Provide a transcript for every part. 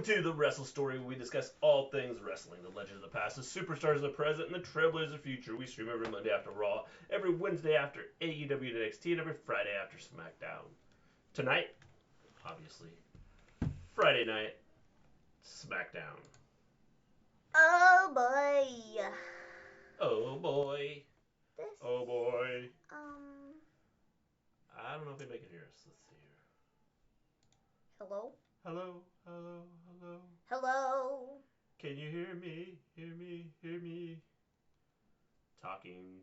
to the Wrestle Story, where we discuss all things wrestling, the legends of the past, the superstars of the present, and the trailblazers of the future. We stream every Monday after Raw, every Wednesday after AEW and NXT, and every Friday after Smackdown. Tonight, obviously, Friday night, Smackdown. Oh boy. Oh boy. This. Oh boy. I don't know if they make it here. So let's see here. Hello? Hello, hello, hello. Hello. Can you hear me? Hear me, hear me. Talking.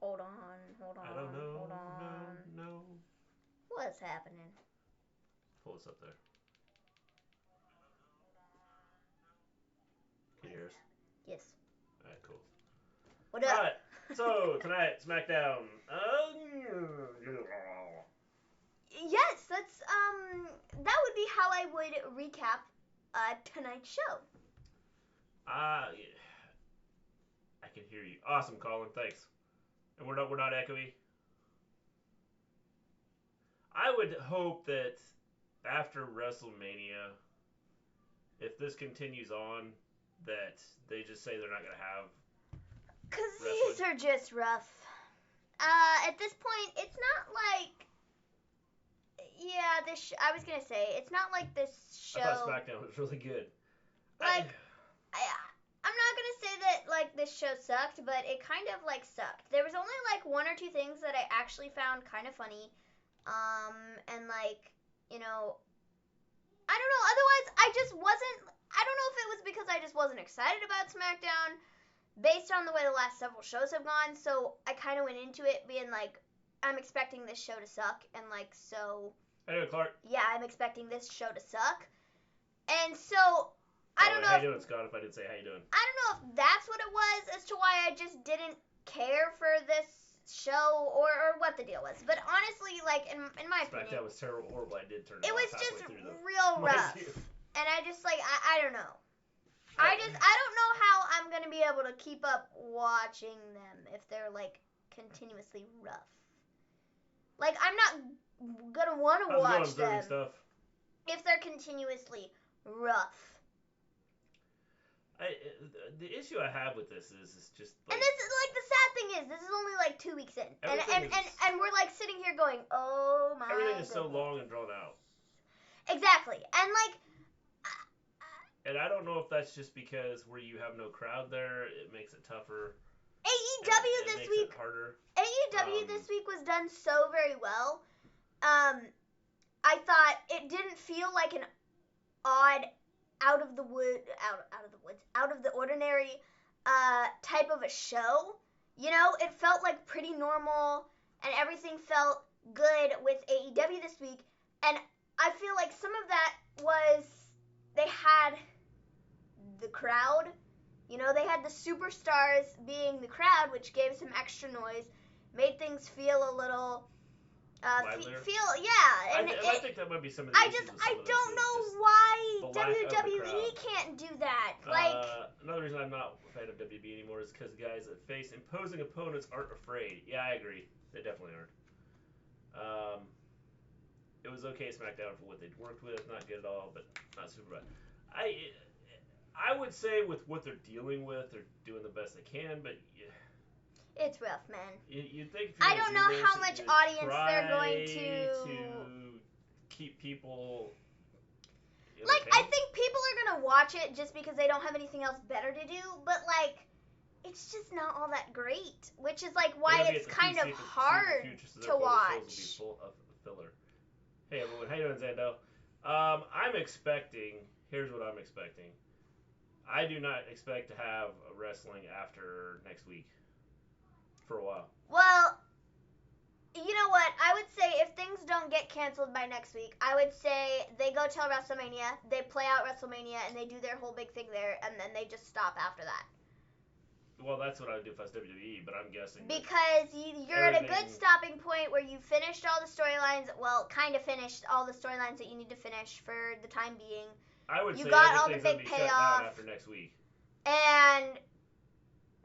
Hold on. I don't know. Hold on. No. What's happening? Pull this up there. Can you hear us? Yes. Alright, cool. What up? Alright, so tonight, Smackdown. Yes, that's that would be how I would recap tonight's show. I can hear you. Awesome, Colin. Thanks. And we're not echoey. I would hope that after WrestleMania, if this continues on, that they just say they're not gonna have. Cause wrestling. these are just rough. At this point, it's not like. Yeah, I was gonna say it's not like this show. I thought Smackdown was really good. Like, I'm not gonna say that like this show sucked, but it kind of like sucked. There was only like one or two things that I actually found kind of funny, and like, you know, I don't know. Otherwise, I just wasn't. I don't know if it was because I just wasn't excited about SmackDown, based on the way the last several shows have gone. So I kind of went into it being like, I'm expecting this show to suck, and like so. Hey, Clark. Yeah, I'm expecting this show to suck, and so. I don't know. How you doing, Scott? If I didn't say how you doing. I don't know if that's what it was as to why I just didn't care for this show or what the deal was. But honestly, like in my opinion, SmackDown was terrible, horrible. I did turn it off. It was just real My rough, view. and I just like I don't know. I don't know how I'm gonna be able to keep up watching them if they're like continuously rough. Like I'm not gonna want to watch them if they're continuously rough. The issue I have with this is just like, and this is like the sad thing is this is only like 2 weeks in, and we're like sitting here going, oh my. Everything is so long and drawn out. Exactly, and like. And I don't know if that's just because where you have no crowd there, it makes it tougher. AEW this week. It harder. AEW this week was done so very well. I thought it didn't feel like an odd. Out of the ordinary type of a show. You know, it felt like pretty normal and everything felt good with AEW this week. And I feel like some of that was they had the crowd. You know, they had the superstars being the crowd, which gave some extra noise, made things feel a little I think that might be some of the issues. I don't know why WWE can't do that. Another reason I'm not a fan of WWE anymore is because guys that face imposing opponents aren't afraid. Yeah, I agree. They definitely aren't. It was okay SmackDown for what they'd worked with. Not good at all, but not super bad. I would say with what they're dealing with, they're doing the best they can, but. It's rough, man. You'd think I don't know how much audience they're going to keep people. Like, I think people are going to watch it just because they don't have anything else better to do, but, like, it's just not all that great, which is, like, why it's kind of hard to watch. Full of filler. Hey, everyone. How you doing, Zando? I'm expecting, here's what I'm expecting. I do not expect to have wrestling after next week. For a while. Well, you know what? I would say if things don't get canceled by next week, I would say they go till WrestleMania, they play out WrestleMania, and they do their whole big thing there, and then they just stop after that. Well, that's what I would do if I was WWE, but I'm guessing. Because you're at a good stopping point where you finished all the storylines, well, kind of finished all the storylines that you need to finish for the time being. I would say you got all the big payoff after next week. And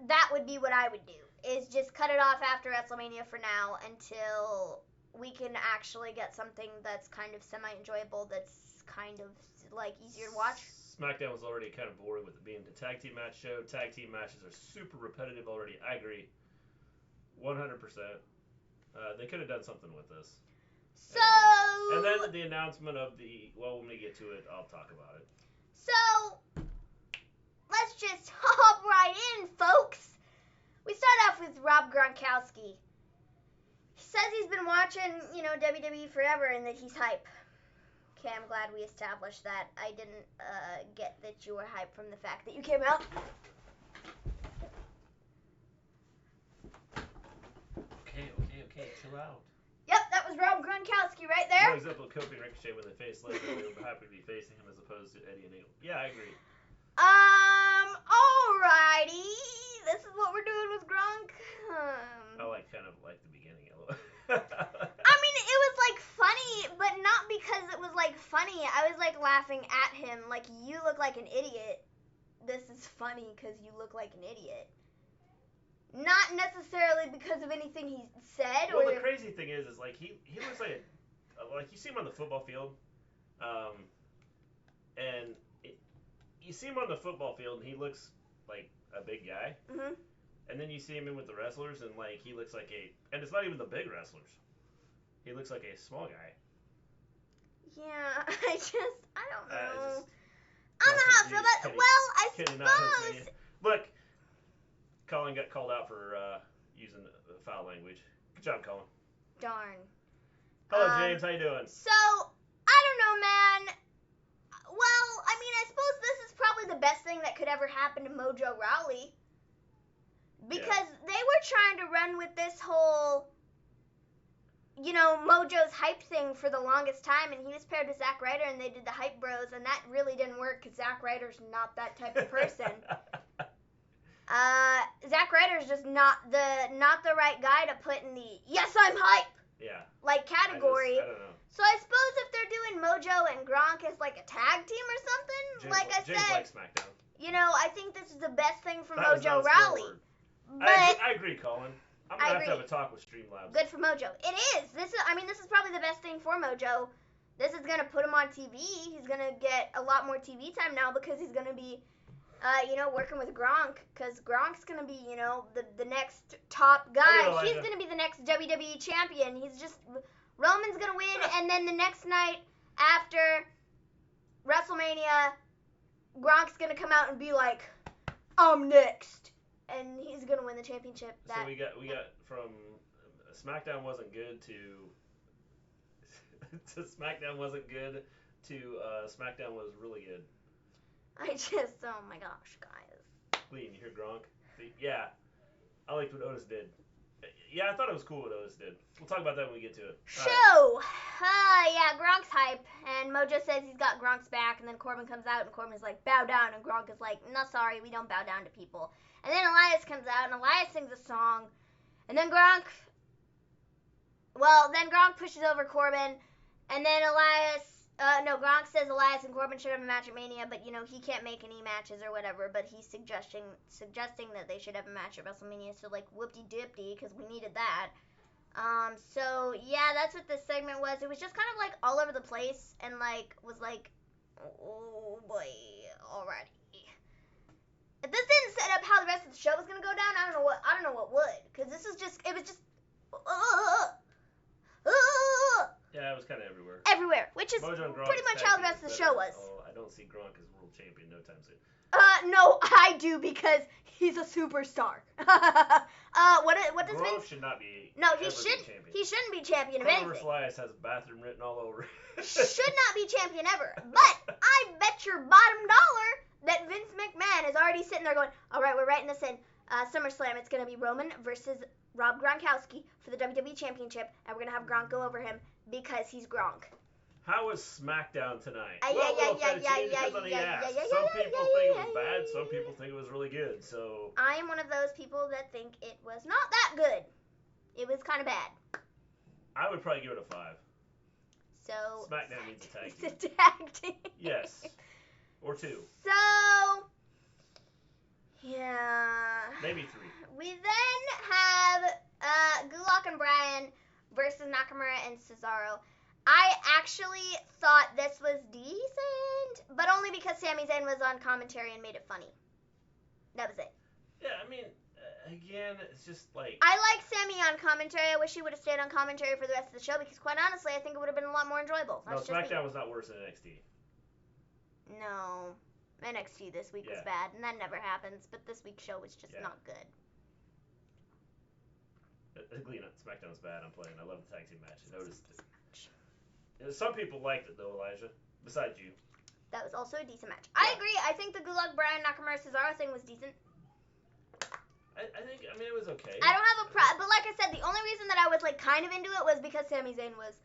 that would be what I would do. Is just cut it off after WrestleMania for now until we can actually get something that's kind of semi-enjoyable that's kind of like easier to watch. SmackDown was already kind of boring with it being the tag team match show. Tag team matches are super repetitive already. I agree, 100%. They could have done something with this. So. And then the announcement of when we get to it, I'll talk about it. So, let's just hop right in, folks. We start off with Rob Gronkowski. He says he's been watching, WWE forever and that he's hype. Okay, I'm glad we established that. I didn't get that you were hype from the fact that you came out. Okay, chill out. Yep, that was Rob Gronkowski right there. No example of Kofi and Ricochet when they faced Lesnar. They were happy to be facing him as opposed to Eddie and Neil. Yeah, I agree. Alrighty. This is what we're doing with Gronk. I kind of like the beginning of it. I mean, it was like funny, but not because it was like funny. I was like laughing at him, like, you look like an idiot. This is funny because you look like an idiot. Not necessarily because of anything he said. Well, the crazy thing is like he looks like you see him on the football field, and you see him on the football field and he looks like a big guy. Mhm. And then you see him in with the wrestlers and like he looks like and it's not even the big wrestlers. He looks like a small guy. Yeah, I don't know. I don't know how I feel about it. Well, I suppose. Look, Colin got called out for using foul language. Good job, Colin. Darn. Hello, James. How you doing? So, I don't know, man. Well, I mean, I suppose this is probably the best thing that could ever happen to Mojo Rawley. Because they were trying to run with this whole, Mojo's hype thing for the longest time, and he was paired with Zack Ryder, and they did the Hype Bros, and that really didn't work because Zack Ryder's not that type of person. Zack Ryder's just not the right guy to put in the yes, I'm hype category. I don't know. So I suppose if they're doing Mojo and Gronk as like a tag team or something, James likes Smackdown. I think this is the best thing for Mojo Rawley. But I agree, Colin. I'm gonna have to have a talk with Streamlabs. Good for Mojo. It is. This is probably the best thing for Mojo. This is gonna put him on TV. He's gonna get a lot more TV time now because he's gonna be, working with Gronk. Because Gronk's gonna be, the next top guy. He's gonna be the next WWE champion. Roman's gonna win, and then the next night after WrestleMania, Gronk's gonna come out and be like, I'm next. And he's gonna win the championship. So we got from SmackDown wasn't good to SmackDown wasn't good to SmackDown was really good. Oh my gosh, guys. Gleen, you hear Gronk? Yeah, I liked what Otis did. Yeah, I thought it was cool what Otis did. We'll talk about that when we get to it. Yeah, Gronk's hype, and Mojo says he's got Gronk's back, and then Corbin comes out, and Corbin's like, bow down, and Gronk is like, no, sorry, we don't bow down to people. And then Elias comes out, and Elias sings a song, and then Gronk pushes over Corbin, and then Gronk says Elias and Corbin should have a match at Mania, but, he can't make any matches or whatever, but he's suggesting that they should have a match at WrestleMania, so, whoop-de-dip-de, because we needed that. That's what this segment was. It was just kind of, all over the place, and, was oh, boy, alrighty. If this didn't set up how the rest of the show was going to go down, I don't know what would, because it was just, yeah, it was kind of everywhere. Everywhere, which is pretty much how the rest of the show was. Oh, I don't see Gronk as world champion no time soon. No, I do because he's a superstar. What does Gronk Vince? should not be. No, he shouldn't be champion of anything. Elias has bathroom written all over. Should not be champion ever. But I bet your bottom dollar that Vince McMahon is already sitting there going, all right, we're writing this in. SummerSlam, it's going to be Roman versus Rob Gronkowski for the WWE Championship, and we're going to have Gronk go over him because he's Gronk. How was SmackDown tonight? Some people think it was bad. Some people think it was really good. So I am one of those people that think it was not that good. It was kind of bad. I would probably give it a 5. So SmackDown needs a tag team. It's a tag team. Yes. Or 2. So yeah. Maybe 3. We then have Gulak and Bryan versus Nakamura and Cesaro. I actually thought this was decent, but only because Sami Zayn was on commentary and made it funny. That was it. Yeah, I mean, again, it's just like... I like Sami on commentary. I wish he would have stayed on commentary for the rest of the show because, quite honestly, I think it would have been a lot more enjoyable. No, Smackdown was not worse than NXT. No. NXT this week was bad, and that never happens, but this week's show was just not good. Gleen, Smackdown was bad. I'm playing. I love the tag team match. I noticed it. Some people liked it, though, Elijah, besides you. That was also a decent match. I agree. I think the Gulak, Bryan, Nakamura, Cesaro thing was decent. I think, I mean, it was okay. I don't have a problem, but like I said, the only reason that I was, like, kind of into it was because Sami Zayn was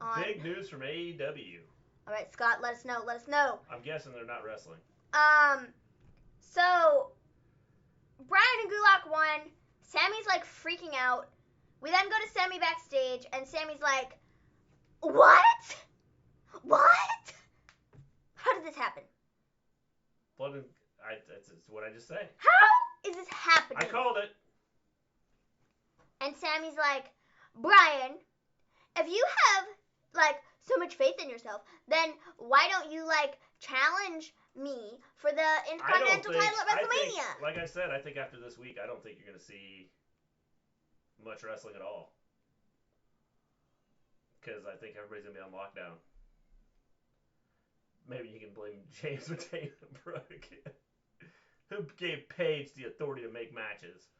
on. Big news from AEW. All right, Scott, let us know. Let us know. I'm guessing they're not wrestling. So, Bryan and Gulak won. Sammy's, like, freaking out. We then go to Sami backstage, and Sammy's like, what? What? How did this happen? That's what I just said. How is this happening? I called it. And Sammy's like, Bryan, if you have, like, so much faith in yourself, then why don't you, like, challenge me for the Intercontinental title at WrestleMania? Like I said, I think after this week, I don't think you're going to see much wrestling at all. Because I think everybody's going to be on lockdown. Maybe you can blame James for taking the break. Who gave Paige the authority to make matches?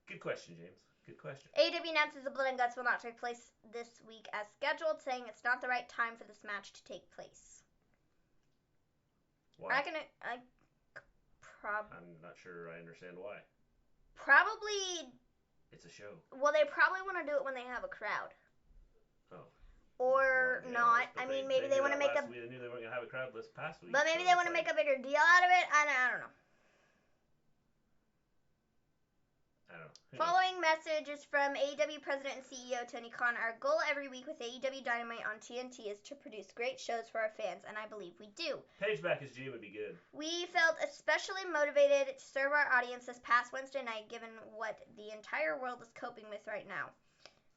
Good question, James. Good question. AEW announces the Blood and Guts will not take place this week as scheduled, saying it's not the right time for this match to take place. Why? I'm not sure I understand why. Probably... It's a show. Well, they probably want to do it when they have a crowd. Oh. Or not. I mean, maybe they want to make a... They knew they weren't going to have a crowd this past week. But maybe they want to make a bigger deal out of it. I don't know. I don't know. Following messages from AEW President and CEO Tony Khan, our goal every week with AEW Dynamite on TNT is to produce great shows for our fans, and I believe we do. Paige back as G would be good. We felt especially motivated to serve our audience this past Wednesday night, given what the entire world is coping with right now.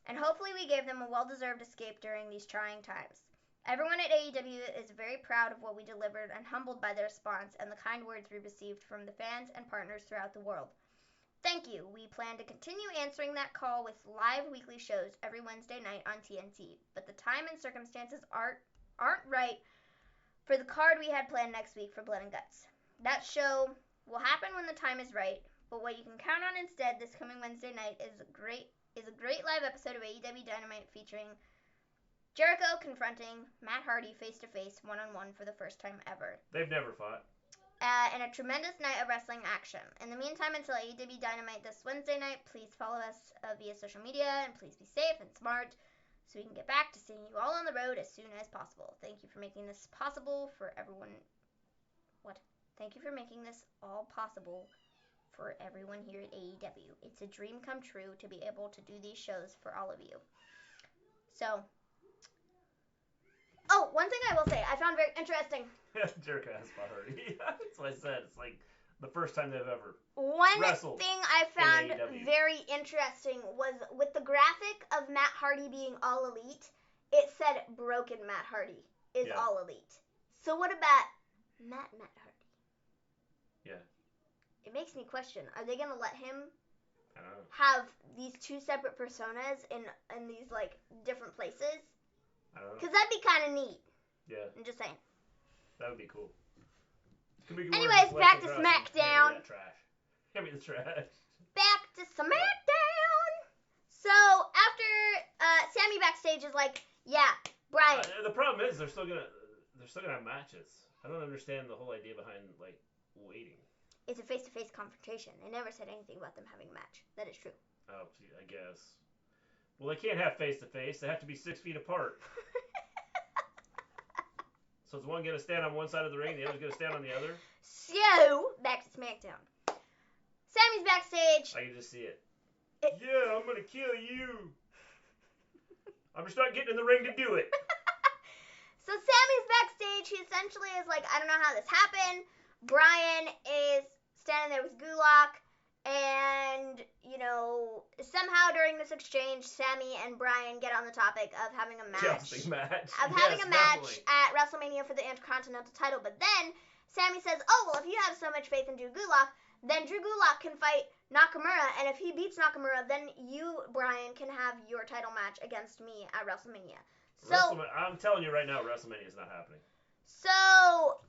And hopefully we gave them a well-deserved escape during these trying times. Everyone at AEW is very proud of what we delivered and humbled by the response and the kind words we received from the fans and partners throughout the world. Thank you. We plan to continue answering that call with live weekly shows every Wednesday night on TNT, but the time and circumstances aren't right for the card we had planned next week for Blood and Guts. That show will happen when the time is right, but what you can count on instead this coming Wednesday night is a great live episode of AEW Dynamite featuring Jericho confronting Matt Hardy face-to-face, one-on-one for the first time ever. They've never fought. And a tremendous night of wrestling action. In the meantime, until AEW Dynamite this Wednesday night, please follow us via social media, and please be safe and smart so we can get back to seeing you all on the road as soon as possible. Thank you for making this possible for everyone. Thank you for making this all possible for everyone here at AEW. It's a dream come true to be able to do these shows for all of you. So, one thing I will say, I found very interesting. Jericho has fought Hardy. That's what I said. It's like the first time they've ever wrestled. One thing I found very interesting was with the graphic of Matt Hardy being all elite, it said broken Matt Hardy is all elite. So what about Matt Hardy? Yeah. It makes me question, are they going to let him I don't know. have these two separate personas in these, like, different places? I don't know. Because that'd be kind of neat. Yeah. I'm just saying. That would be cool. Anyways, back to Smackdown. Give me the trash. Back to Smackdown. So, after Sami backstage is like, yeah, Bryan. The problem is they're still gonna have matches. I don't understand the whole idea behind, like, waiting. It's a face-to-face confrontation. They never said anything about them having a match. That is true. Oh, I guess. Well, they can't have face-to-face. They have to be 6 feet apart. So is one going to stand on one side of the ring, the other's going to stand on the other? So, back to SmackDown. Sami's backstage. I can just see it. Yeah, I'm going to kill you. I'm just not getting in the ring to do it. So Sami's backstage. He essentially is like, I don't know how this happened. Bryan is standing there with Gulak, And, somehow during this exchange, Sammy and Bryan get on the topic of having a match. Jousting match. Having a match at WrestleMania for the Intercontinental title. But then Sammy says, oh, well, if you have so much faith in Drew Gulak, then Drew Gulak can fight Nakamura. And if he beats Nakamura, then you, Bryan, can have your title match against me at WrestleMania. So I'm telling you right now, WrestleMania is not happening. So,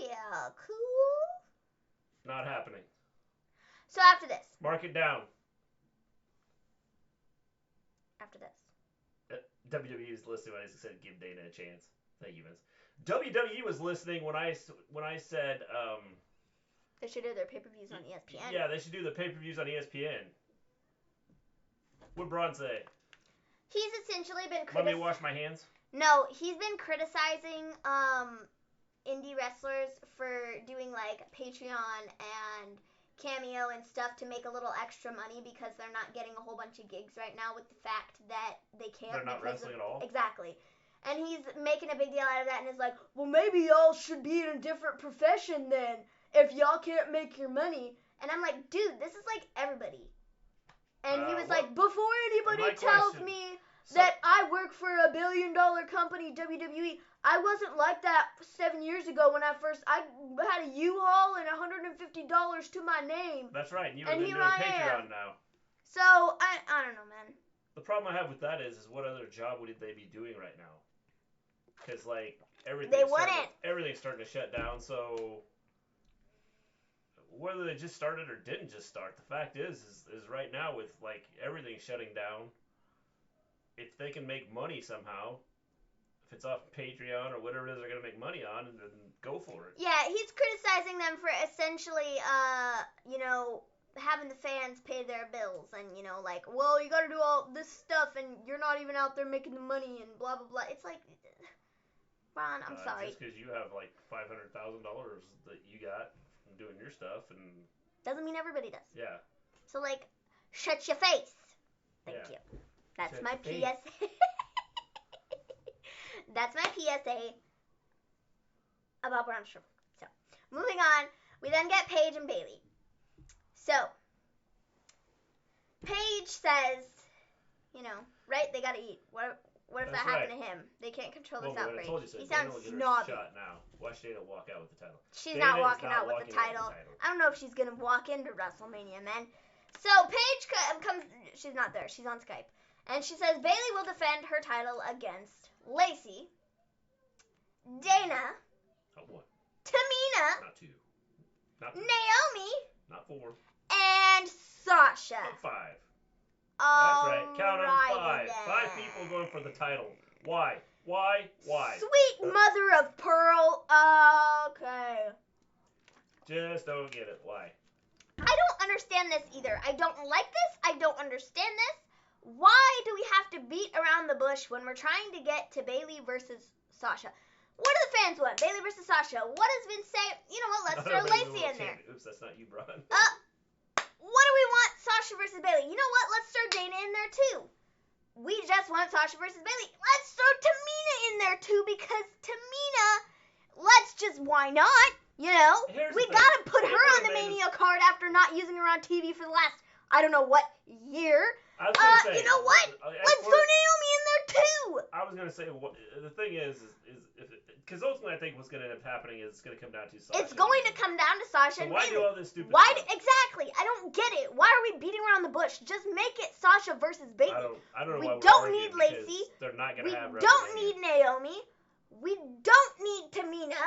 yeah, cool. Not happening. So after this. Mark it down. After this. WWE was listening when I said give Dana a chance. Thank you, Vince. WWE was listening when I said they should do their pay-per-views on ESPN. Yeah, they should do the pay-per-views on ESPN. What'd Braun say? He's essentially been Let me wash my hands? No, he's been criticizing indie wrestlers for doing like Patreon and Cameo and stuff to make a little extra money because they're not getting a whole bunch of gigs right now with the fact that they can't. They're not wrestling at all? Exactly. And he's making a big deal out of that and is like, well, maybe y'all should be in a different profession then if y'all can't make your money. And I'm like, dude, this is like everybody. And he was like, before anybody tells me that I work for a billion-dollar company, WWE, I wasn't like that 7 years ago when I had a U-Haul and $150 to my name. That's right. You've been doing Patreon now. So, I don't know, man. The problem I have with that is what other job would they be doing right now? Because, like, everything's starting to shut down, so whether they just started or didn't just start, the fact is right now with, like, everything shutting down, if they can make money somehow, if it's off Patreon or whatever it is they're going to make money on, then go for it. Yeah, he's criticizing them for essentially, having the fans pay their bills and, like, well, you got to do all this stuff and you're not even out there making the money and blah, blah, blah. It's like, Ron, I'm sorry. Just because you have, like, $500,000 that you got from doing your stuff and... Doesn't mean everybody does. Yeah. So, like, shut your face. Thank you. That's my PSA. That's my PSA about Braun Strowman. So, moving on, we then get Paige and Bayley. So, Paige says, right? They gotta eat. What if that happened to him? They can't control this outbreak. He sounds snobby. Shot now. Watch Dana walk out with the title. She's not walking out with the title. I don't know if she's gonna walk into WrestleMania, man. So Paige comes. She's not there. She's on Skype. And she says Bayley will defend her title against Lacey, Dana, Tamina, not 2, not 3, Naomi, not 4, and Sasha. Not 5. That's right. Count them 5. Then. 5 people going for the title. Why? Why? Sweet mother of pearl. Okay. Just don't get it. Why? I don't understand this either. I don't like this. I don't understand this. Why do we have to beat around the bush when we're trying to get to Bayley versus Sasha? What do the fans want? Bayley versus Sasha. What does Vince say? You know what? Let's throw Lacey in there. Oops, that's not you, Braun. What do we want? Sasha versus Bayley. You know what? Let's throw Dana in there too. We just want Sasha versus Bayley. Let's throw Tamina in there too because Tamina, why not? We gotta put her on the Mania card after not using her on TV for the last, I don't know what year. I was gonna say, you know what? Let's throw Naomi in there too. I was gonna say, the thing is because ultimately I think what's gonna end up happening is it's gonna come down to Sasha. It's going to come down to Sasha. So why do all this stupid? Exactly? I don't get it. Why are we beating around the bush? Just make it Sasha versus Bayley. I don't know. We don't need Lacey. They're not gonna have. We don't need Naomi. We don't need Tamina.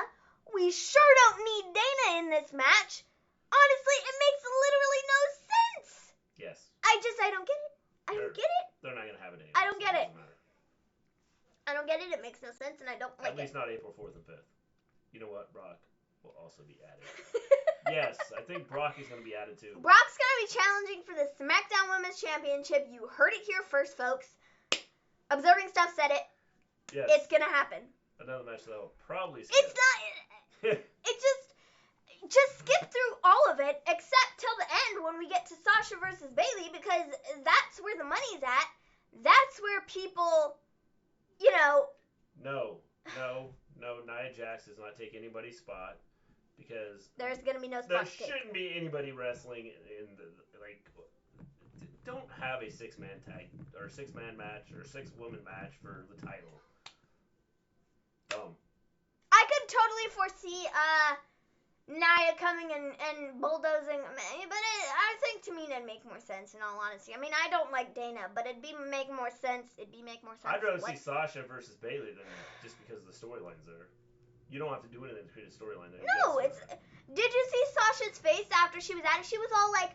We sure don't need Dana in this match. Honestly, it makes literally no sense. Yes. I don't get it. I don't get it. They're not going to have it anymore. I don't get it. I don't get it. It makes no sense, and I don't like it. At least not April 4th and 5th. You know what? Brock will also be added. Yes, I think Brock is going to be added too. Brock's going to be challenging for the Smackdown Women's Championship. You heard it here first, folks. Observing Stuff said it. Yes. It's going to happen. Another match that I'll probably skip. It's not... It just skip through all of it except till the end when we get to Sasha versus Bayley because that's where the money's at. That's where people, No, Nia Jax does not take anybody's spot. because there's gonna be no there spot kick. shouldn't be anybody wrestling in the like. Don't have a 6-man tag or 6-man match or 6-woman match for the title. Dumb. I could totally foresee Nia coming and bulldozing, but I think to me it'd make more sense in all honesty. I mean, I don't like Dana, but it'd make more sense. I'd rather see Sasha versus Bayley than just because the storyline's there. You don't have to do anything to create a storyline there. No, did you see Sasha's face after she was at it? She was all like,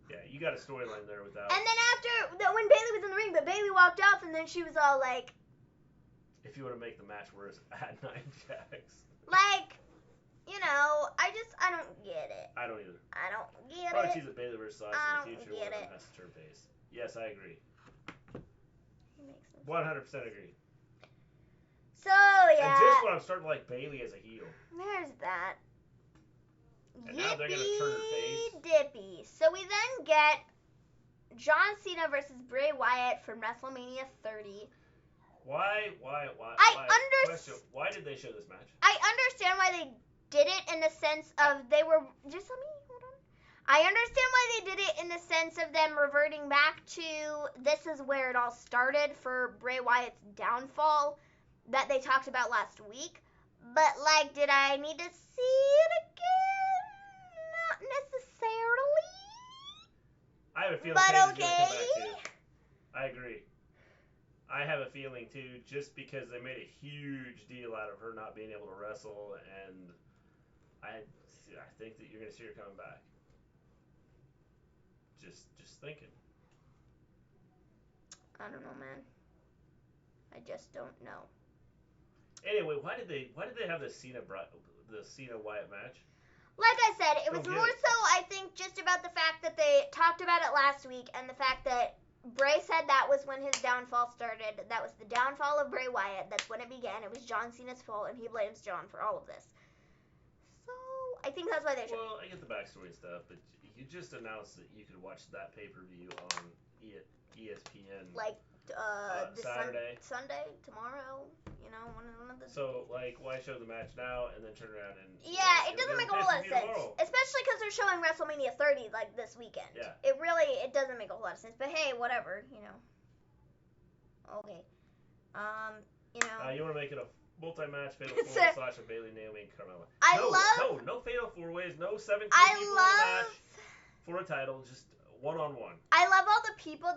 yeah, you got a storyline there without. And then when Bayley was in the ring, but Bayley walked off, and then she was all like, if you want to make the match worse, add 9 Jacks. Like, you know, I don't get it. I don't either. I don't get Probably it. Probably choose a Bayley versus Sasha in the future. One of them has to turn face. Yes, I agree. 100% agree. So, yeah. And just when I'm starting to like Bayley as a heel. There's that. And now they're going to turn her face. Dippy. So we then get John Cena versus Bray Wyatt from WrestleMania 30. Why? Question, why did they show this match? I understand why they did it in the sense of they were... Just let me... Hold on. I understand why they did it in the sense of them reverting back to this is where it all started for Bray Wyatt's downfall that they talked about last week. But, like, did I need to see it again? Not necessarily. I have a feeling but Paige okay. is going to come back, too. I agree. I have a feeling, too, just because they made a huge deal out of her not being able to wrestle, and I think that you're going to see her coming back. Just thinking. I don't know, man. I just don't know. Anyway, why did they have the Cena Wyatt match? Like I said, it was more so I think just about the fact that they talked about it last week and the fact that Bray said that was when his downfall started. That was the downfall of Bray Wyatt. That's when it began. It was John Cena's fault, and he blames John for all of this. So I think that's why they. Well, I get the backstory and stuff, but you just announced that you could watch that pay-per-view on ESPN. Like Saturday, Sunday, tomorrow. You know, one of the. So like, why show the match now and then turn around and? Yeah, it doesn't make a whole lot of sense, especially because they're showing WrestleMania 30 like this weekend. Yeah. It doesn't make a whole lot of sense, but hey, whatever, you know. Okay. You know. You want to make it a multi-match fatal 4 Sasha, Bayley, Naomi, and Carmella. No fatal 4-ways, no 17 people in a match for a title, just one-on-one. I love all the people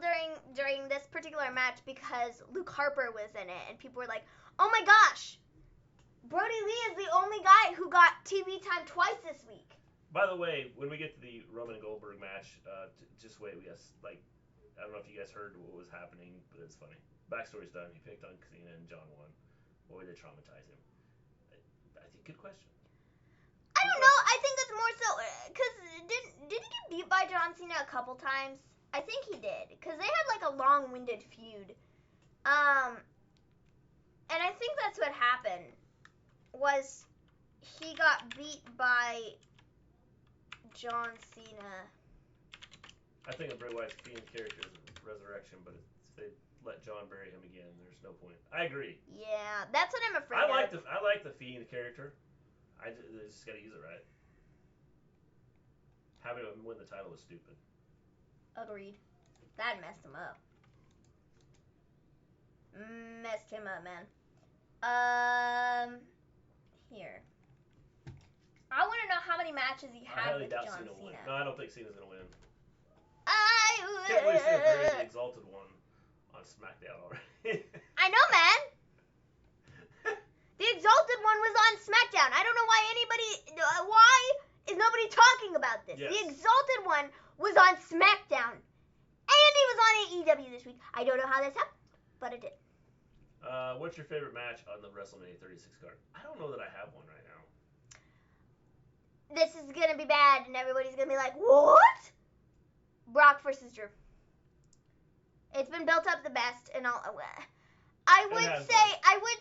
during this particular match because Luke Harper was in it, and people were like, "Oh my gosh, Brody Lee is the only guy who got TV time twice this week." By the way, when we get to the Roman and Goldberg match, just wait. I don't know if you guys heard what was happening, but it's funny. Backstory's done. He picked on Cena and John won. What would they traumatize him? I think good question. I don't know. I think it's more so because did he get beat by John Cena a couple times? I think he did because they had like a long-winded feud. And I think that's what happened was he got beat by John Cena. I think of Bray Wyatt's Fiend character is Resurrection, but if they let John bury him again, there's no point. I agree. Yeah, that's what I'm afraid of. I like the Fiend character. They just gotta use it right. Having him win the title was stupid. Agreed. That messed him up. Messed him up, man. Here. I want to know how many matches he had with John Cena. No, I don't think Cena's gonna win. I can't believe Cena buried the Exalted One on Smackdown already. I know, man. The Exalted One was on Smackdown. I don't know why is nobody talking about this? Yes. The Exalted One was on Smackdown. And he was on AEW this week. I don't know how this happened, but it did. What's your favorite match on the WrestleMania 36 card? I don't know that I have one right now. This is going to be bad, and everybody's going to be like, what? Brock versus Drew. It's been built up the best, and I would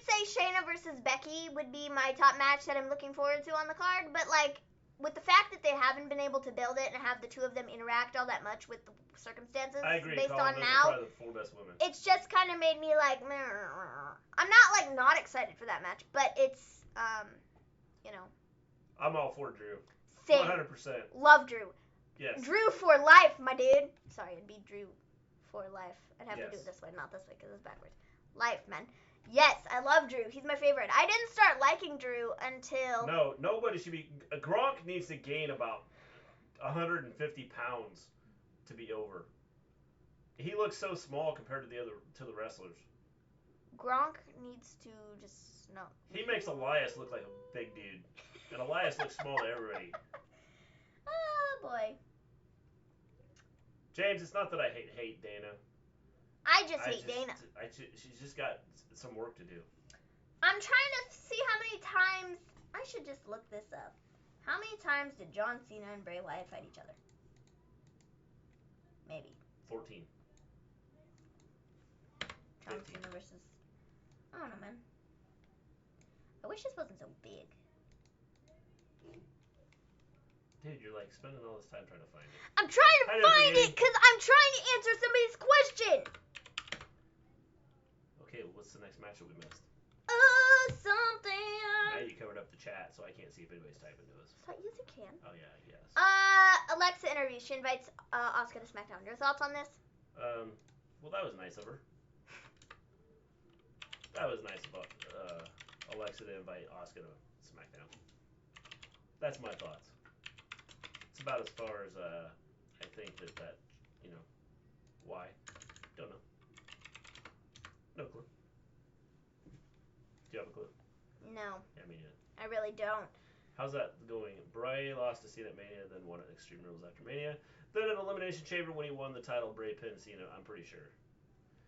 say Shayna versus Becky would be my top match that I'm looking forward to on the card, but like with the fact that they haven't been able to build it and have the two of them interact all that much with the circumstances I agree. based Colin, on now, probably the 4 best women. It's just kind of made me like, I'm not like not excited for that match, but it's you know. I'm all for Drew. Same. 100%. Love Drew. Yes. Drew for life, my dude. Sorry, it'd be Drew for life. I'd have to do it this way, not this way, because it's backwards. Life, man. Yes, I love Drew. He's my favorite. I didn't start liking Drew until... No, nobody should be... Gronk needs to gain about 150 pounds to be over. He looks so small compared to the wrestlers. Gronk needs to just... No. He makes Elias look like a big dude. And Elias looks small to everybody. Oh, boy. James, it's not that I hate Dana. I just hate Dana. She's just got some work to do. I'm trying to see how many times... I should just look this up. How many times did John Cena and Bray Wyatt fight each other? Maybe. 14. John Cena versus... I don't know, man. I wish this wasn't so big. Dude, you're like spending all this time trying to find it. I'm trying to find it because I'm trying to answer somebody's question. Okay, what's the next match that we missed? Something. Now you covered up the chat, so I can't see if anybody's typing to us. So, yes, you can. Oh, yeah, I guess. Alexa interview. She invites Asuka to Smackdown. Your thoughts on this? Well, that was nice of her. That was nice about Alexa to invite Asuka to SmackDown. That's my thoughts. It's about as far as I think that you know, why? Don't know. No clue. Do you have a clue? No. Yeah, me neither. I really don't. How's that going? Bray lost to Cena at Mania, then won at Extreme Rules after Mania. Then at Elimination Chamber when he won the title, Bray pinned Cena, I'm pretty sure.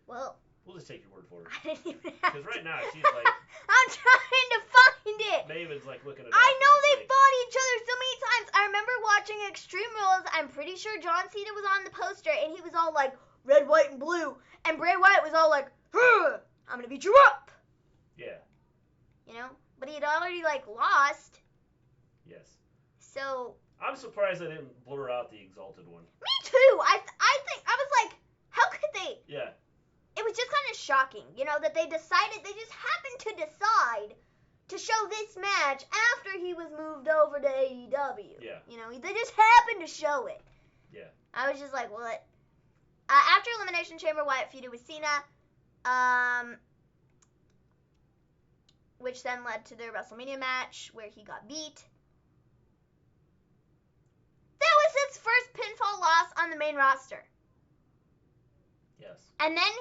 Well, we'll just take your word for it. I didn't even have Because right now she's like... I'm trying to find it. Maven's like looking at... I know they fought each other so many times. I remember watching Extreme Rules. I'm pretty sure John Cena was on the poster, and he was all like, red, white, and blue. And Bray Wyatt was all like, I'm going to beat you up. Yeah. You know? But he had already, like, lost. Yes. So... I'm surprised they didn't blur out the Exalted one. Me too. I think, I was like, how could they? Yeah. It was just kind of shocking, you know, that they just happened to decide to show this match after he was moved over to AEW. Yeah. You know, they just happened to show it. Yeah. I was just like, what? After Elimination Chamber, Wyatt feuded with Cena, which then led to their WrestleMania match where he got beat. That was his first pinfall loss on the main roster. Yes. And then,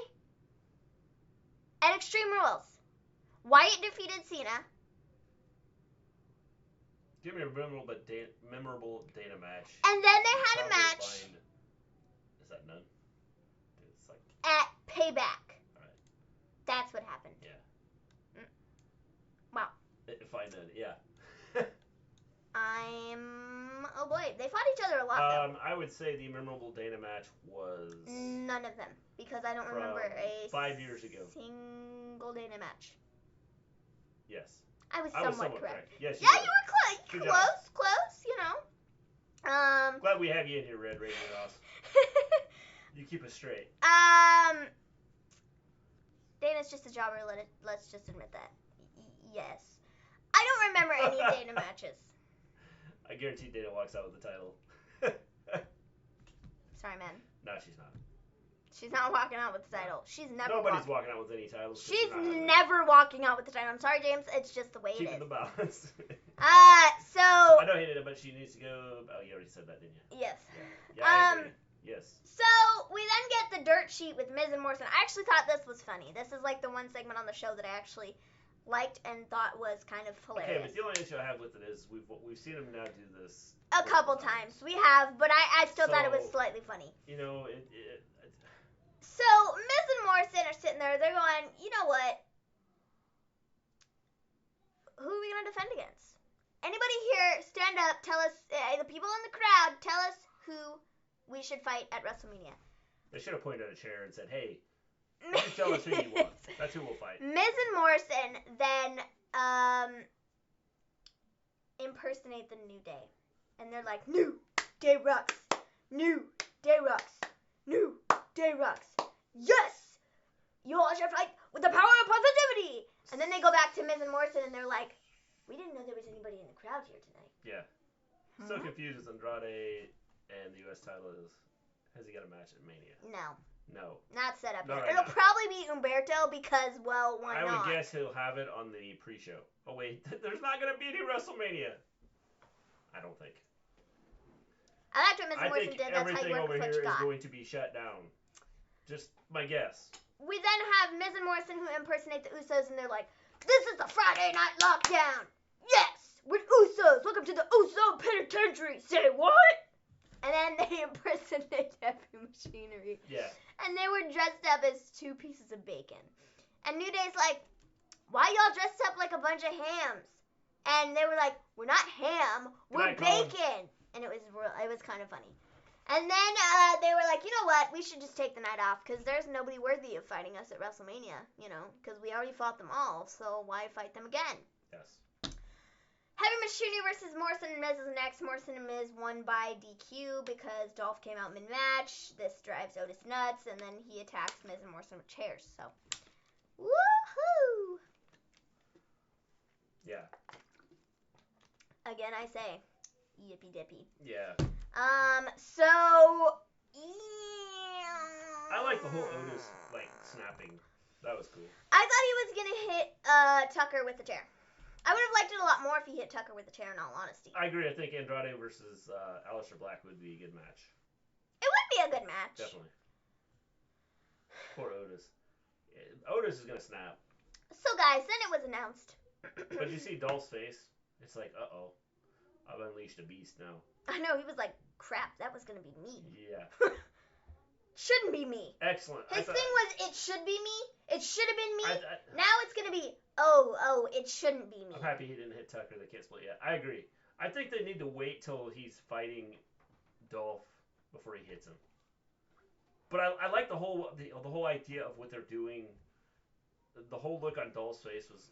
at Extreme Rules, Wyatt defeated Cena. Give me a memorable Dana match. And then they had a match. Is that none? Dude, it's like... At Payback. Alright. That's what happened. Yeah. Wow. If I did, yeah. Oh boy, they fought each other a lot though. I would say the memorable Dana match was... None of them, because I don't remember a 5 years ago. Single Dana match. Yes. I was somewhat correct. Yes, you were close, you know. Glad we have you in here, Red Ranger Ross. You keep us straight. Dana's just a jobber, let's just admit that. Yes. I don't remember any Dana matches. I guarantee Dana walks out with the title. Sorry, man. No, she's not. She's not walking out with the title. She's never Nobody's walking out with any titles. She's never walking out with the title. I'm sorry, James. It's just the way it is. Keeping the balance. So... I don't hate it, but she needs to go... Oh, you already said that, didn't you? Yes. Yeah, I agree. Yes. So, we then get the dirt sheet with Miz and Morrison. I actually thought this was funny. This is like the one segment on the show that I actually liked and thought was kind of hilarious. Okay, but the only issue I have with it is we've seen him now do this a couple times. We have, but I still thought it was slightly funny. You know, So, Miz and Morrison are sitting there. They're going, you know what? Who are we going to defend against? Anybody here, stand up, tell us, the people in the crowd, tell us who we should fight at WrestleMania. They should have pointed at a chair and said, hey, you tell us who you want. That's who we'll fight. Miz and Morrison then impersonate the New Day. And they're like, New Day rocks. New Day rocks. New Day rocks. Yes! You all should fight with the power of positivity. And then they go back to Miz and Morrison and they're like, We didn't know there was anybody in the crowd here tonight. Yeah. So confused as Andrade and the U.S. title is. Has he got a match at Mania? No. Not set up Not yet. right It'll now. probably be Humberto because, well, why I not? would guess he'll have it on the pre-show. Oh, wait. There's not going to be any WrestleMania. I don't think. I liked what Miz Morrison did. That's how everything you work over with what here you is got. going to be shut down. Just my guess. We then have Miz and Morrison who impersonate the Usos, and they're like, "This is the Friday Night Lockdown. Yes, we're Usos. Welcome to the Uso Penitentiary." Say what? And then they impersonate Heavy Machinery. Yeah. And they were dressed up as two pieces of bacon. And New Day's like, "Why y'all dressed up like a bunch of hams?" And they were like, "We're not ham, we're bacon." And it was kind of funny. And then they were like, "You know what? We should just take the night off because there's nobody worthy of fighting us at WrestleMania, because we already fought them all, so why fight them again?" Yes. Heavy Machinery versus Morrison and Miz is next. Morrison and Miz won by DQ because Dolph came out mid-match. This drives Otis nuts, and then he attacks Miz and Morrison with chairs. So, woohoo! Yeah. Again, I say, yippee dippy. Yeah. So, I like the whole Otis, snapping. That was cool. I thought he was going to hit Tucker with the chair. I would have liked it a lot more if he hit Tucker with the chair, in all honesty. I agree. I think Andrade versus Aleister Black would be a good match. It would be a good match. Definitely. Poor Otis. Otis is going to snap. So, guys, then it was announced. But you see Dolph's face? It's like, uh-oh. I've unleashed a beast now. I know. He was like, crap, that was going to be me. Yeah. Shouldn't be me. Excellent. His thing was, it should be me. It should have been me. I Now it's going to be, oh, it shouldn't be me. I'm happy he didn't hit Tucker. They can't split yet. I agree. I think they need to wait till he's fighting Dolph before he hits him. But I like the whole idea of what they're doing. The whole look on Dolph's face was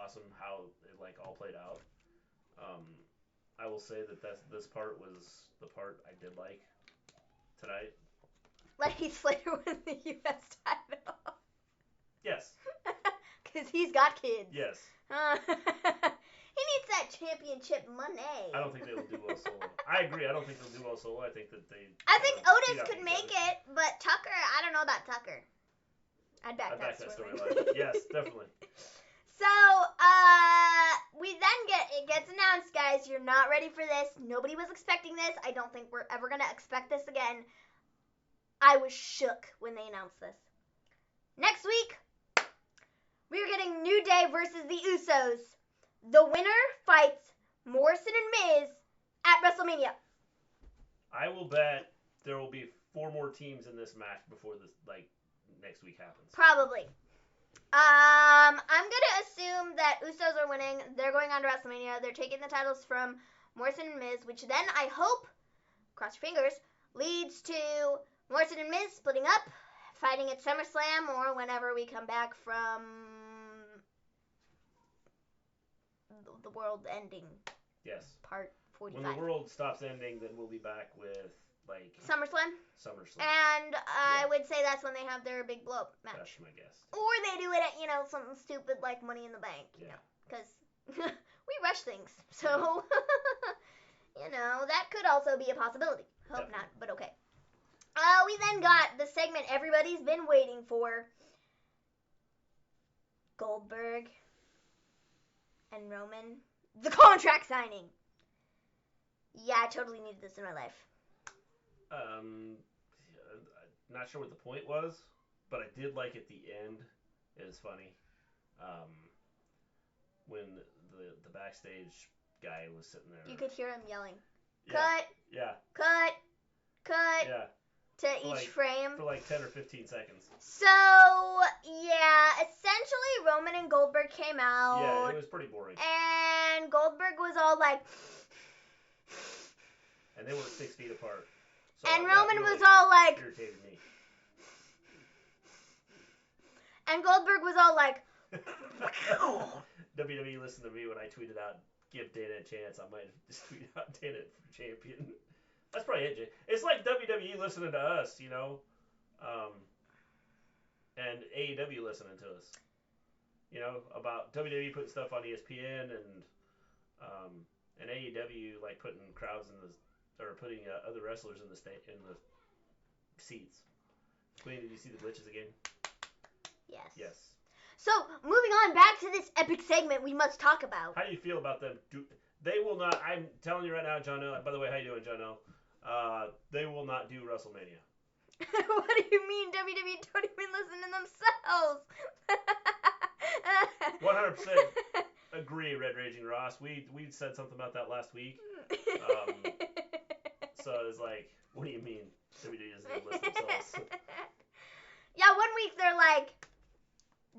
awesome. How it all played out. I will say that this part was the part I did like tonight. Like Heath Slater win the U.S. title. Yes. Because he's got kids. Yes. He needs that championship money. I don't think they will do well solo. I agree. I don't think they'll do well solo. I think I think Otis could make it, but Tucker, I don't know about Tucker. I'd back that storyline. Yes, definitely. So, it gets announced, guys. You're not ready for this. Nobody was expecting this. I don't think we're ever going to expect this again. I was shook when they announced this. Next week, we're getting New Day versus the Usos. The winner fights Morrison and Miz at WrestleMania. I will bet there will be 4 more teams in this match before this, next week happens. Probably. I'm going to assume that Usos are winning. They're going on to WrestleMania. They're taking the titles from Morrison and Miz, which then I hope, cross your fingers, leads to Morrison and Miz splitting up, fighting at SummerSlam or whenever we come back from the world ending. Yes. Part 45. When the world stops ending, then we'll be back with, SummerSlam? SummerSlam. And I would say that's when they have their big blow-up match. That's my guess. Or they do it at, something stupid like Money in the Bank, you know. Because we rush things. So, that could also be a possibility. Hope not, but okay. We then got the segment everybody's been waiting for. Goldberg and Roman. The contract signing. Yeah, I totally needed this in my life. Not sure what the point was, but I did like at the end. It was funny. When the backstage guy was sitting there. You could hear him yelling. Yeah. Cut. Yeah. Cut. Cut. Yeah. To each frame. For 10 or 15 seconds. So, yeah, essentially Roman and Goldberg came out. Yeah, it was pretty boring. And Goldberg was all like... And they were 6 feet apart. So and Roman was all like... irritated me. And Goldberg was all like... WWE listened to me when I tweeted out, give Dana a chance. I might have just tweeted out Dana for champion. That's probably it, Jay. It's like WWE listening to us, and AEW listening to us. About WWE putting stuff on ESPN and And AEW like putting crowds in the or putting other wrestlers in the seats. Gleen, did you see the glitches again? Yes. Yes. So, moving on back to this epic segment we must talk about. How do you feel about them? They will not. I'm telling you right now, John L. By the way, how you doing, John L? They will not do WrestleMania. What do you mean? WWE don't even listen to themselves. 100% agree, Red Raging Ross. We said something about that last week. So it's like, what do you mean WWE doesn't even listen to themselves? Yeah, 1 week they're like,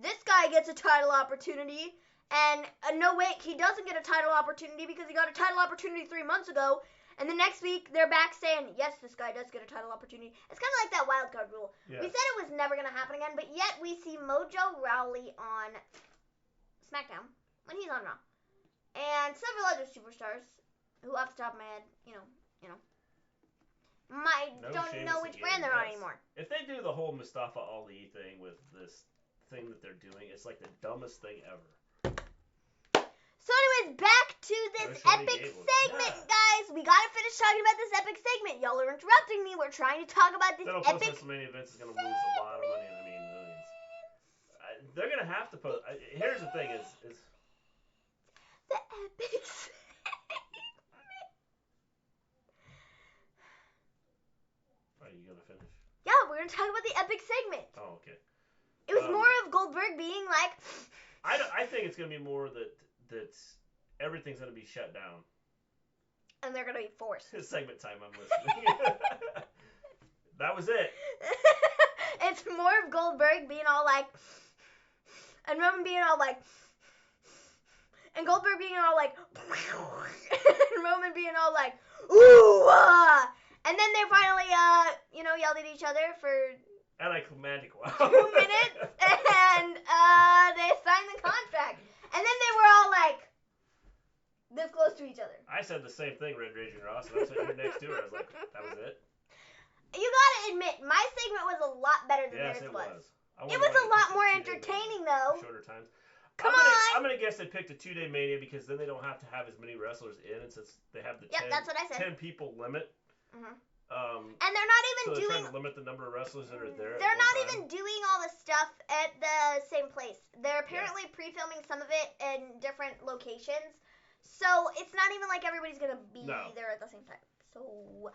this guy gets a title opportunity, and no wait, he doesn't get a title opportunity because he got a title opportunity 3 months ago. And the next week, they're back saying, yes, this guy does get a title opportunity. It's kind of like that wild card rule. Yeah. We said it was never going to happen again, but yet we see Mojo Rawley on Smackdown when he's on Raw. And several other superstars who, off the top of my head, don't know which brand they're on anymore. If they do the whole Mustafa Ali thing with this thing that they're doing, it's like the dumbest thing ever. So anyways, back to this epic segment, guys. We gotta finish talking about this epic segment. Y'all are interrupting me. We're trying to talk about this epic WrestleMania Vince is gonna lose a lot of money. I mean, millions. They're gonna have to post. Here's the thing: is the epic segment. Are you gonna finish? Yeah, we're gonna talk about the epic segment. Oh, okay. It was more of Goldberg being like. I think it's gonna be more that everything's going to be shut down. And they're going to be forced. It's segment time, I'm listening. That was it. It's more of Goldberg being all like, and Roman being all like, and Goldberg being all like, and Roman being all like, ooh, and then they finally, yelled at each other for anticlimactic 2 minutes, and they signed the contract. And then they were all like, this close to each other. I said the same thing, Red Raging Ross, and I was sitting here next to her. I was like, that was it? You gotta admit, my segment was a lot better than theirs was. It was a lot more entertaining, though. Shorter times. Come on! I'm gonna guess they picked a 2-day Mania because then they don't have to have as many wrestlers in, and since they have the 10 people limit. Mm-hmm. And they're not even so they're trying to limit the number of wrestlers that are there. They're not even doing all the stuff at the same place. They're apparently pre-filming some of it in different locations. So it's not even like everybody's gonna be there at the same time. So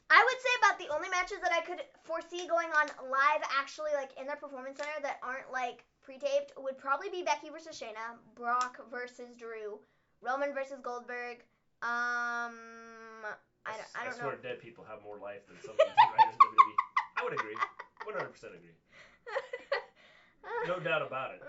I would say about the only matches that I could foresee going on live, actually, like in their performance center that aren't like pre-taped, would probably be Becky versus Shayna, Brock versus Drew, Roman versus Goldberg. I don't know. I swear dead people have more life than some of these writers in WWE. I would agree. 100% agree. No doubt about it.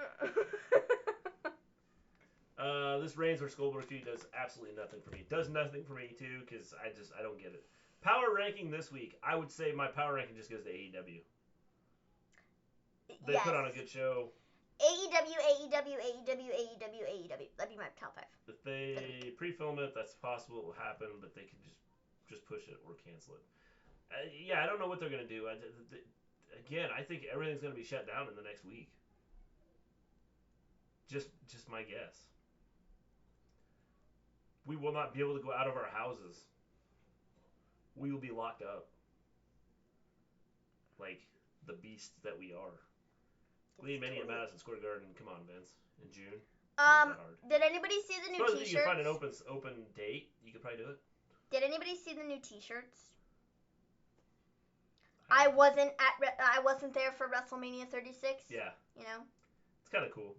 This Reigns versus Goldberg feud does absolutely nothing for me. It does nothing for me, too, because I don't get it. Power ranking this week. I would say my power ranking just goes to AEW. They put on a good show. AEW. That'd be my top 5. If they pre-film it, that's possible it will happen, but they can just push it or cancel it. I don't know what they're going to do. Again, I think everything's going to be shut down in the next week. Just my guess. We will not be able to go out of our houses. We will be locked up. Like the beasts that we are. Gleen Mania at Madison Square Garden. Come on, Vince. In June. Did anybody see the new T-shirts? If you can find an open date, you could probably do it. Did anybody see the new T-shirts? I wasn't there for WrestleMania 36. Yeah. It's kind of cool.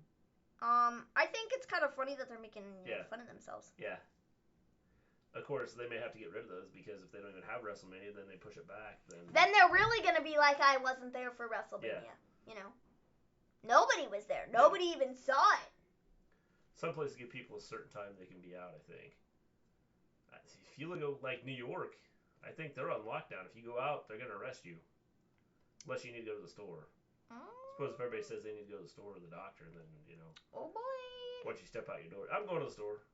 I think it's kind of funny that they're making fun of themselves. Yeah. Of course, they may have to get rid of those because if they don't even have WrestleMania, then they push it back. Then they're really gonna be like, I wasn't there for WrestleMania. Yeah. Nobody was there. Nobody even saw it. Some places give people a certain time they can be out, I think. If you look at like New York, I think they're on lockdown. If you go out, they're gonna arrest you, unless you need to go to the store. Suppose if everybody says they need to go to the store or the doctor, then Oh boy. Once you step out your door, I'm going to the store.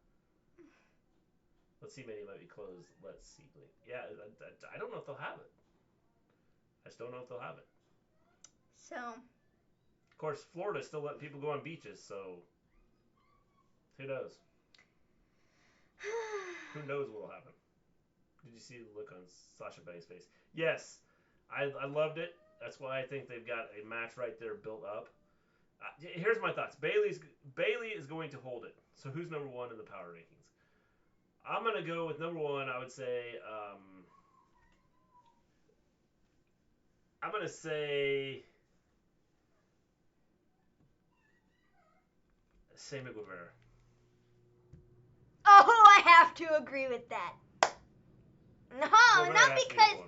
Let's see, Mania might be closed. Let's see. Yeah, I don't know if they'll have it. I just don't know if they'll have it. So. Of course, Florida's still letting people go on beaches, so who knows? Who knows what will happen? Did you see the look on Sasha Banks' face? Yes, I loved it. That's why I think they've got a match right there built up. Here's my thoughts. Bayley is going to hold it. So who's number one in the power rankings? I'm gonna go with number one. I would say I'm gonna say Sammy Guevara. Oh, I have to agree with that. No, not because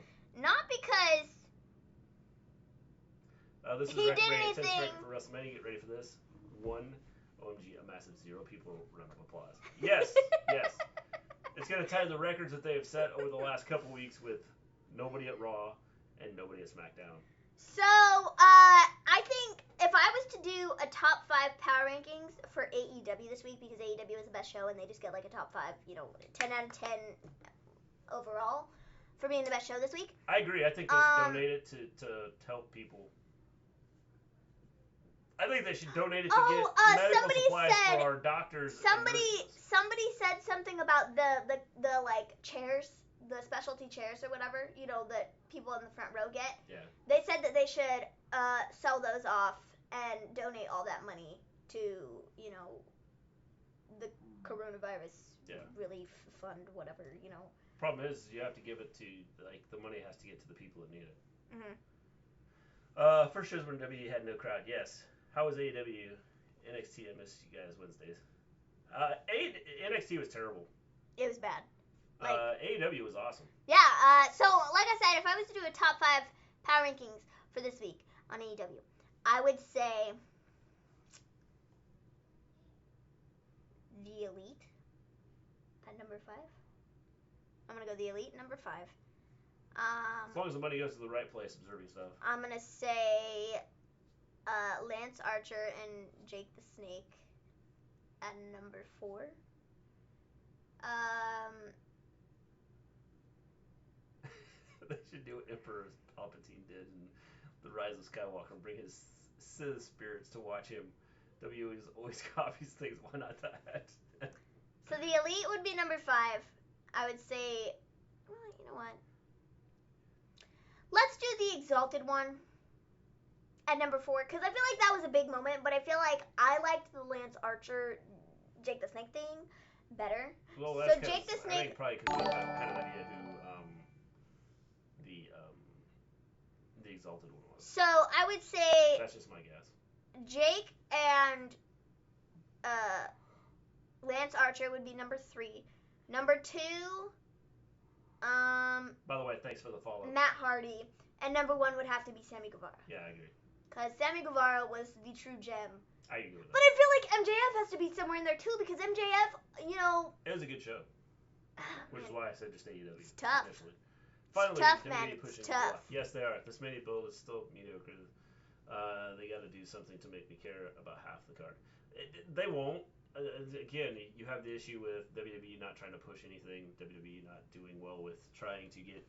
this is he did record anything. for WrestleMania. Get ready for this. One, OMG, a massive 0. People round of applause. Yes, yes. It's gonna tie the records that they have set over the last couple weeks with nobody at Raw and nobody at SmackDown. So, I think if I was to do a top 5 power rankings for AEW this week, because AEW is the best show and they just get like a top 5, 10 out of 10 overall for being the best show this week. I agree. I think they should donate it to help people. I think they should donate it to get medical supplies for our doctors. Somebody said something about the like chairs, the specialty chairs or whatever, that people in the front row get. Yeah. They said that they should sell those off and donate all that money to, the coronavirus relief fund, whatever, Problem is, you have to give it to, the money has to get to the people that need it. Mm-hmm. First shows when WWE had no crowd, yes. How was AEW? NXT, I missed you guys Wednesdays. NXT was terrible. It was bad. AEW was awesome. Yeah, so like I said, if I was to do a top 5 power rankings for this week on AEW, I would say The Elite at number 5. I'm going to go The Elite number 5. As long as the money goes to the right place, observing stuff. I'm going to say Lance Archer and Jake the Snake at number 4. They should do what Emperor Palpatine did in The Rise of Skywalker. Bring his spirits to watch him. WWE always copies things. Why not that? So The Elite would be number 5. I would say, well, you know what? Let's do the Exalted one at number 4, because I feel like that was a big moment, but I feel like I liked the Lance Archer, Jake the Snake thing better. Well, that's so Jake the Snake. I think probably because we have kind of idea who the Exalted one was. So I would say that's just my guess. Jake and Lance Archer would be number 3. Number 2. By the way, thanks for the follow. Matt Hardy, and number 1 would have to be Sammy Guevara. Yeah, I agree. Because Sammy Guevara was the true gem. I agree with that. But I feel like MJF has to be somewhere in there too, because MJF, it was a good show. Which is why I said just AEW. It's tough. Initially. Finally, it's tough, WWE man. pushing It's tough. Yes, they are. This mini build is still mediocre. They got to do something to make me care about half the card. They won't. Again, you have the issue with WWE not trying to push anything. WWE not doing well with trying to get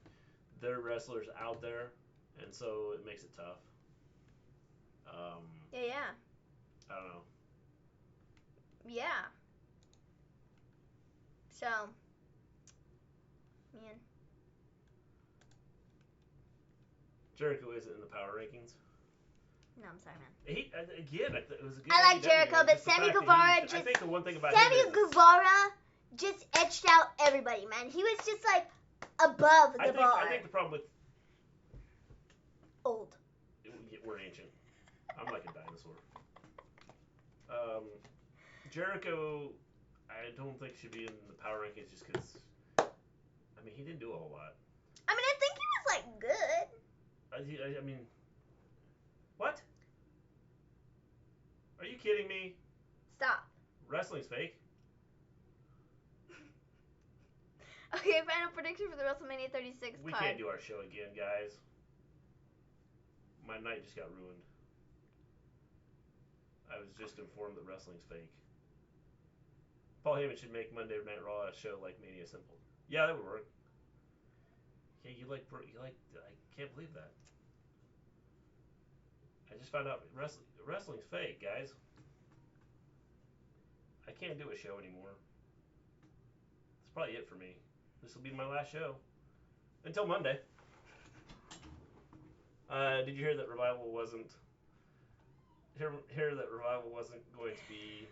their wrestlers out there, and so it makes it tough. Yeah. I don't know. Yeah. So, man. Jericho isn't in the power rankings. No, I'm sorry, man. It was a good. I like Jericho, but Sammy Guevara I think the one thing about Sammy him is Guevara just etched out everybody, man. He was just like above the bar. I think the problem with old. We're ancient. I'm like a dinosaur. Jericho, I don't think should be in the power rankings just because. I mean, he didn't do a whole lot. I mean, I think he was like good. I mean, what? Are you kidding me? Stop. Wrestling's fake. Okay, final prediction for the WrestleMania 36 We card. can't do our show again, guys. My night just got ruined. I was just informed that wrestling's fake. Paul Heyman should make Monday Night Raw a show like Mania Simple. Yeah, that would work. Yeah, you like. I can't believe that. I just found out wrestling's fake, guys. I can't do a show anymore. probably it for me. This will be my last show. Until Monday. Did you hear that Revival wasn't... Hear that Revival wasn't going to be...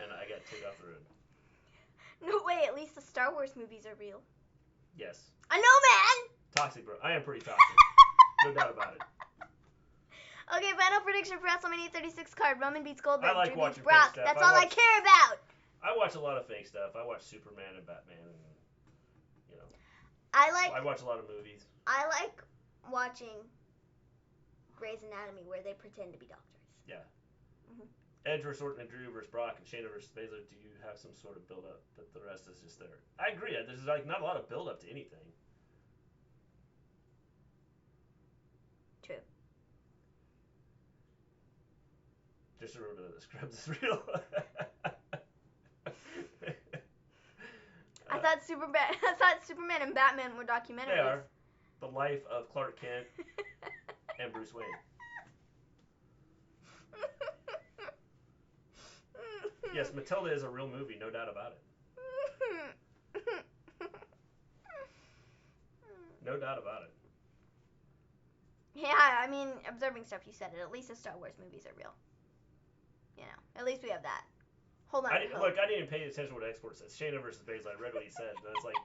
And I got taken off the road. No way, at least the Star Wars movies are real. Yes. I know, man! Toxic, bro. I am pretty toxic. No doubt about it. Okay, final prediction for WrestleMania 36 card. Roman beats Goldberg. I like Drew watching beats Brock. fake stuff. That's all I care about. I watch a lot of fake stuff. I watch Superman and Batman and, you know. I watch a lot of movies. I like watching Grey's Anatomy where they pretend to be doctors. Yeah. Edge versus Orton and Drew versus Brock and Shayna versus Baszler. Do you have some sort of build-up that the rest is just there? I agree. There's like not a lot of build-up to anything. True. Just remember that the Scrubs is real. I thought Superman and Batman were documentaries. They are. The life of Clark Kent and Bruce Wayne. Yes, Matilda is a real movie, no doubt about it. No doubt about it. Yeah, I mean, observing stuff, you said it. At least the Star Wars movies are real. You know, at least we have that. Hold on. Look, I didn't even pay attention to what Export says. Shayna versus Baszler. I read what he said, and I was like...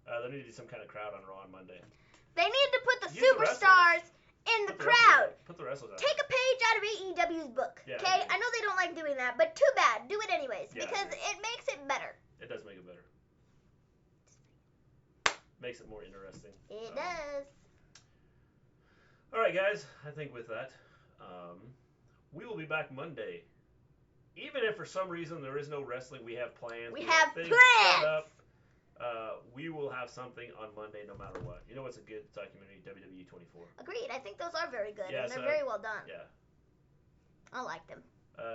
They need to do some kind of crowd on Raw on Monday. They need to put the superstars in the crowd. Put the wrestlers out. Take a page out of AEW's book, yeah, okay? I know they don't like doing that, but too bad. Do it anyways, yeah, because it makes it better. It does make it better. Makes it more interesting. It does. All right, guys. I think with that, we will be back Monday. Even if for some reason there is no wrestling, we have plans. We have things plans. set up. We will have something on Monday no matter what. You know what's a good documentary? WWE 24. Agreed. I think those are very good, Yeah, and they're very well done. Yeah. I like them.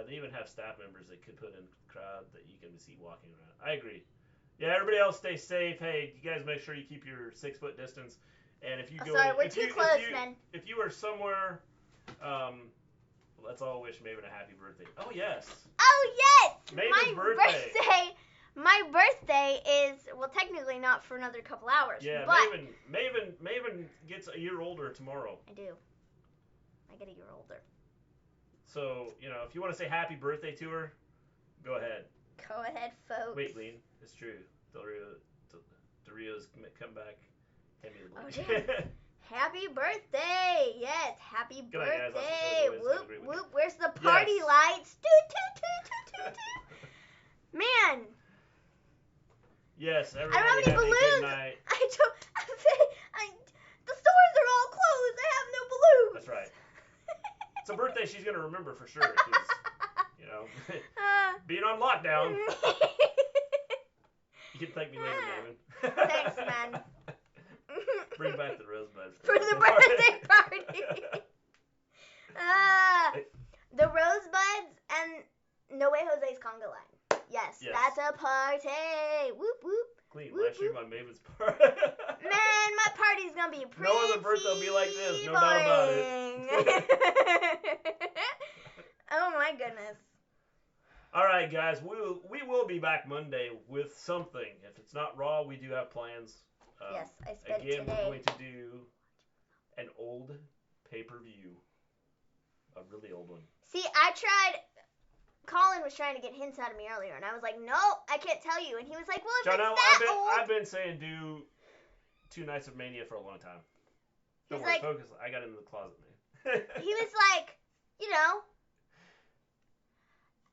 They even have staff members that could put in the crowd that you can see walking around. I agree. Yeah, everybody else stay safe. Hey, you guys make sure you keep your 6-foot distance. And if you go, sorry, we're too close, man. If you are somewhere, let's all wish Maven a happy birthday. Oh yes. Oh yes. Maven's birthday. My birthday is, well, technically not for another couple hours. Yeah, but Maven gets a year older tomorrow. I do. I get a year older. So, you know, if you want to say happy birthday to her, go ahead. Go ahead, folks. Wait, Gleen, it's true. Del Rio's come back. Hand me the Oh, balloon. damn. Happy birthday! Yes, happy Good night, guys. birthday! Awesome. Whoop Agree with whoop. you. Where's the party lights? Toot toot toot toot toot. Man, Yes, I everybody don't have any have a good balloons. night. The stores are all closed. I have no balloons. That's right. It's a birthday she's gonna remember for sure. 'Cause, you know, being on lockdown. You can thank me later, Maven. Thanks, man. Bring back the rosebuds For the birthday party. The rosebuds and No Way Jose's conga line. Yes, that's a party. Whoop whoop. Gleen, whoop, live stream whoop. on Maven's part. Man, my party's gonna be pretty. No other birthday will be like this, no doubt about it. Oh my goodness. All right, guys, we will be back Monday with something. If it's not Raw, we do have plans. Yes, I spent again, today. we're going to do an old pay-per-view, a really old one. See, I tried. Colin was trying to get hints out of me earlier, and I was like, "No, I can't tell you." And he was like, "Well, if John, it's that old." I've been saying do 2 Nights of Mania for a long time. Don't worry, focus. I got into the closet, man. He was like, you know,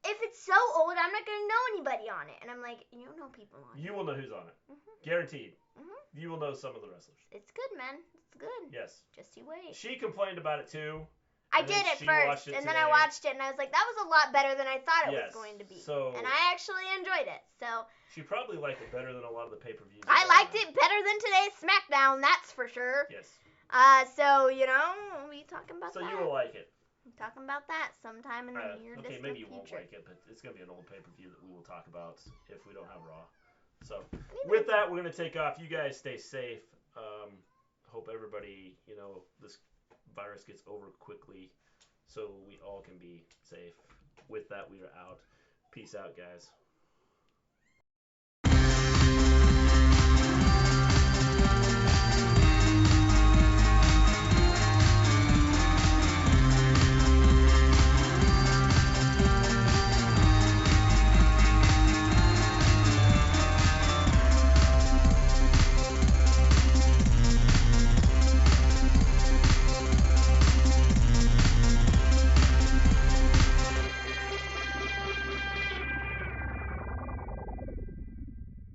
if it's so old, I'm not gonna know anybody on it. And I'm like, you don't know people on it. You will know who's on it, guaranteed. You will know some of the wrestlers. It's good, man. It's good. Yes. Just you wait. She complained about it too. I did at first, and then I watched it, and I was like, that was a lot better than I thought it was going to be. So, and I actually enjoyed it. So she probably liked it better than a lot of the pay-per-views. I liked it better than today's Smackdown, that's for sure. Yes. So, you know, we'll be talking about that. So you will like it. Talking about that sometime in the near distant future. Okay, maybe you won't like it, but it's going to be an old pay-per-view that we will talk about if we don't have Raw. So, with that, we're going to take off. You guys stay safe. Hope everybody, you know, this virus gets over quickly so we all can be safe. With that, we are out. Peace out, guys.